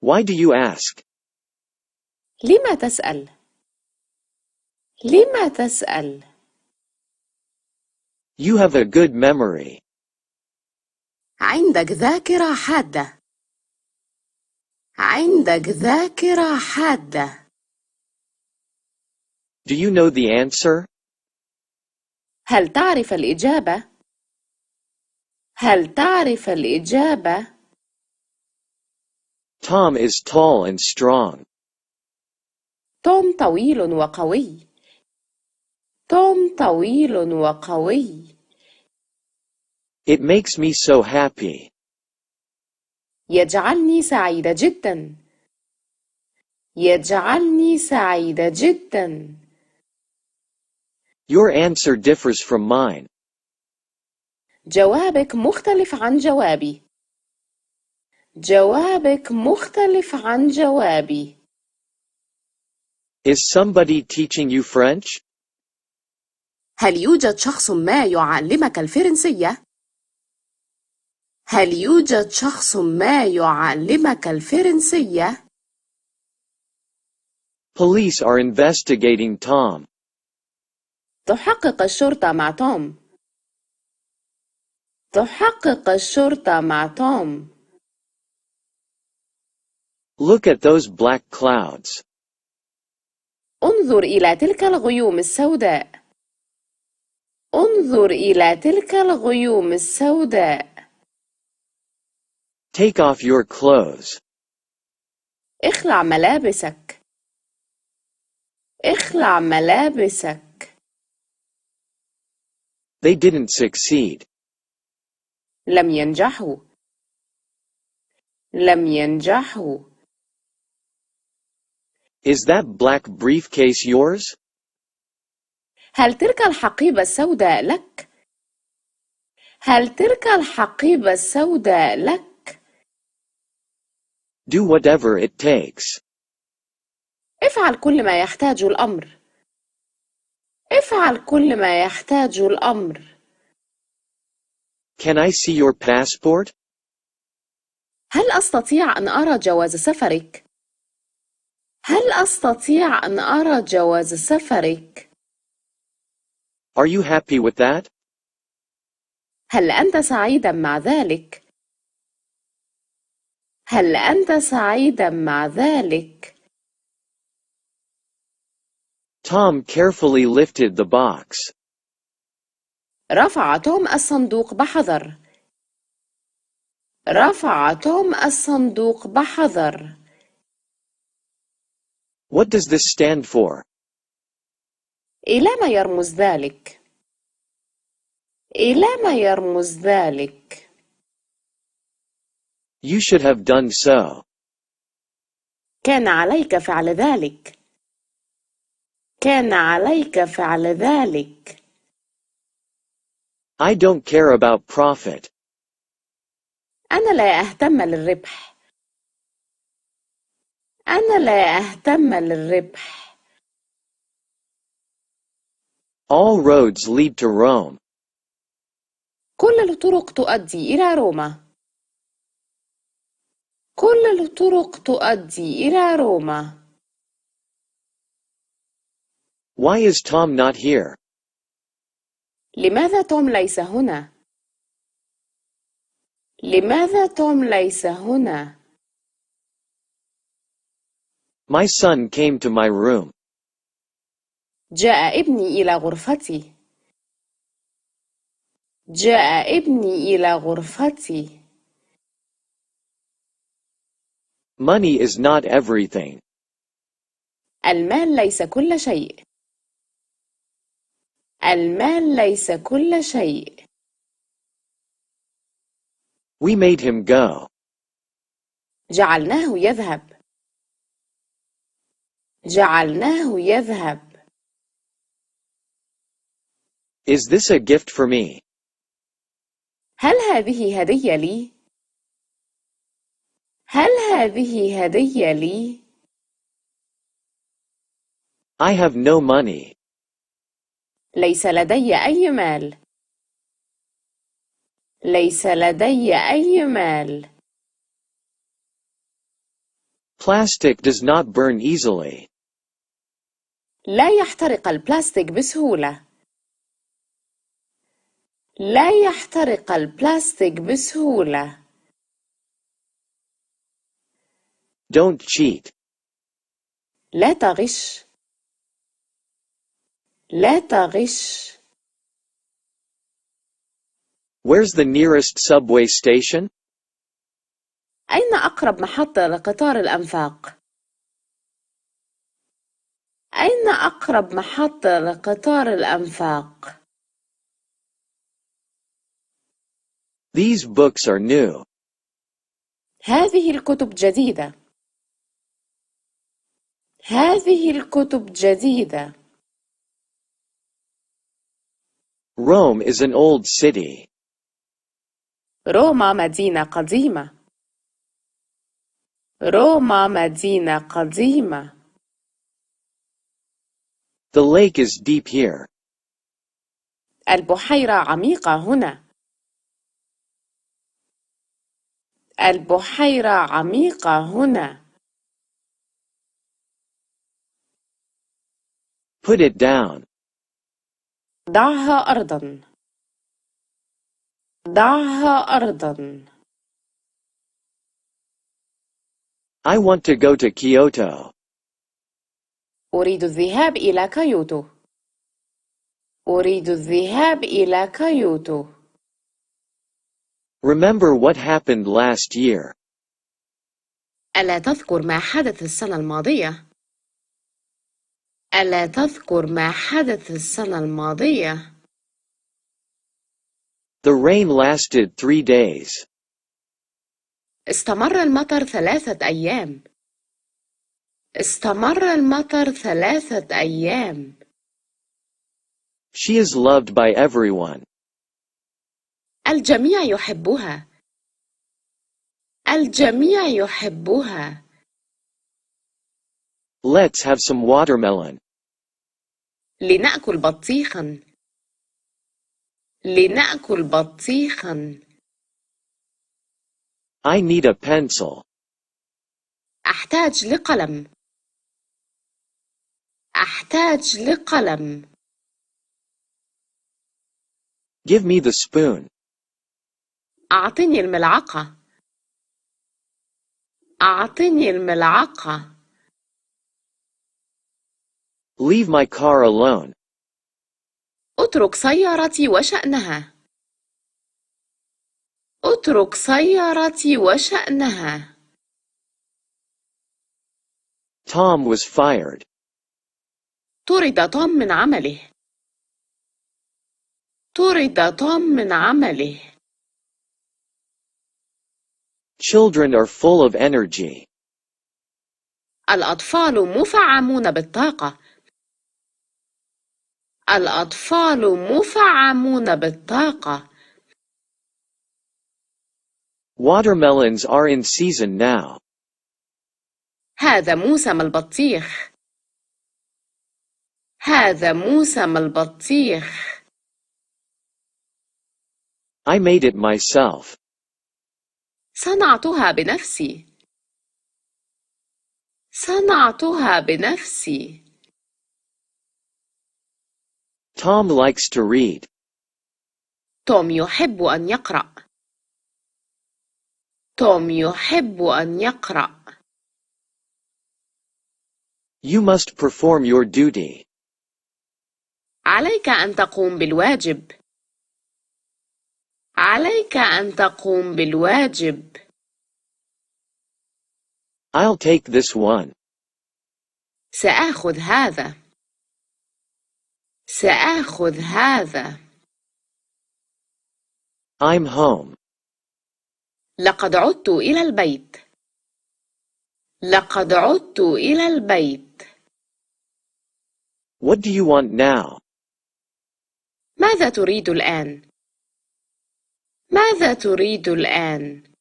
Why do you ask? لم تسأل؟ لم تسأل؟ You have a good memory. عندك ذاكرة حادة. عندك ذاكرة حادة. Do you know the answer? هل تعرف الإجابة؟ هل تعرف الإجابة؟ Tom is tall and strong. توم طويل وقوي. توم طويل وقوي. It makes me so happy. يجعلني سعيدة جدا. يجعلني سعيدة جدا. Your answer differs from mine. جوابك مختلف عن جوابي. جوابك مختلف عن جوابي. Is somebody teaching you French? هل يوجد شخص ما يعلمك الفرنسية؟ هل يوجد شخص ما يعلمك الفرنسية؟ Police are investigating Tom. تحقق الشرطة مع توم. تحقق الشرطة مع توم. Look at those black clouds. انظر إلى تلك الغيوم السوداء. انظر إلى تلك الغيوم السوداء. Take off your clothes. اخلع ملابسك. اخلع ملابسك. They didn't succeed. لم ينجحوا. لم ينجحوا. Is that black briefcase yours? هل تلك الحقيبة السوداء لك؟ هل تلك الحقيبة السوداء لك؟ Do whatever it takes. افعل كل ما يحتاج الأمر. افعل كل ما يحتاج الأمر. Can I see your passport? هل أستطيع أن أرى جواز سفرك؟ هل أستطيع أن أرى جواز سفرك؟ Are you happy with that? هل أنت سعيدا مع ذلك؟ هل أنت سعيدا مع ذلك؟ Tom carefully lifted the box. رفع توم الصندوق بحذر. رفع توم الصندوق بحذر. What does this stand for? إلى ما يرمز ذلك؟ إلى ما يرمز ذلك؟ You should have done so. كان عليك فعل ذلك. كان عليك فعل ذلك. I don't care about profit. أنا لا أهتم للربح. أنا لا أهتم للربح. All roads lead to Rome. كل الطرق تؤدي إلى روما. كل الطرق تؤدي إلى روما. Why is Tom not here? لماذا توم ليس هنا؟ لماذا توم ليس هنا؟ My son came to my room. جاء ابني إلى غرفتي. جاء ابني إلى غرفتي. Money is not everything. المال ليس كل شيء. المال ليس كل شيء. We made him go. جعلناه يذهب. جعلناه يذهب. Is this a gift for me? هل هذه هدية لي؟ هل هذه هدية لي؟ I have no money. ليس لدي أي مال. ليس لدي أي مال. Plastic does not burn easily. لا يحترق البلاستيك بسهولة. لا يحترق البلاستيك بسهولة. Don't cheat. لا تغش. لا تغش. Where's the nearest subway station? أين أقرب محطة لقطار الأنفاق؟ أين أقرب محطة لقطار الأنفاق؟ These books are new. هذه الكتب جديدة. هذه الكتب جديدة. Rome is an old city. روما مدينة قديمة. روما مدينة قديمة. The lake is deep here. البحيرة عميقة هنا. البحيرة عميقة هنا. Put it down. ضعها أرضاً. ضعها أرضاً. I want to go to Kyoto. أريد الذهاب إلى كيوتو. أريد الذهاب إلى كيوتو. Remember what happened last year. ألا تذكر ما حدث السنة الماضية؟ ألا تذكر ما حدث السنة الماضية؟ The rain lasted 3 days. استمر المطر 3 أيام. استمر المطر 3 أيام. She is loved by everyone. الجميع يحبها. الجميع يحبها. Let's have some watermelon. لنأكل بطيخا. لنأكل بطيخا. I need a pencil. أحتاج لقلم. أحتاج لقلم. Give me the spoon. أعطني الملعقة. أعطني الملعقة. Leave my car alone. اترك سيارتي وشأنها. اترك سيارتي وشأنها. Tom was fired. طرد توم من عمله. طرد توم من عمله. Children are full of energy. الأطفال مفعمون بالطاقة. الأطفال مفعمون بالطاقة. Watermelons are in season now. هذا موسم البطيخ. هذا موسم البطيخ. I made it myself. صنعتها بنفسي. صنعتها بنفسي. Tom likes to read. توم يحب أن يقرأ. توم يحب أن يقرأ. You must perform your duty. عليك أن تقوم بالواجب. عليك أن تقوم بالواجب. I'll take this one. سآخذ هذا. سآخذ هذا. I'm home. لقد عدت إلى البيت. لقد عدت إلى البيت. What do you want now? ماذا تريد الآن؟ ماذا تريد الآن؟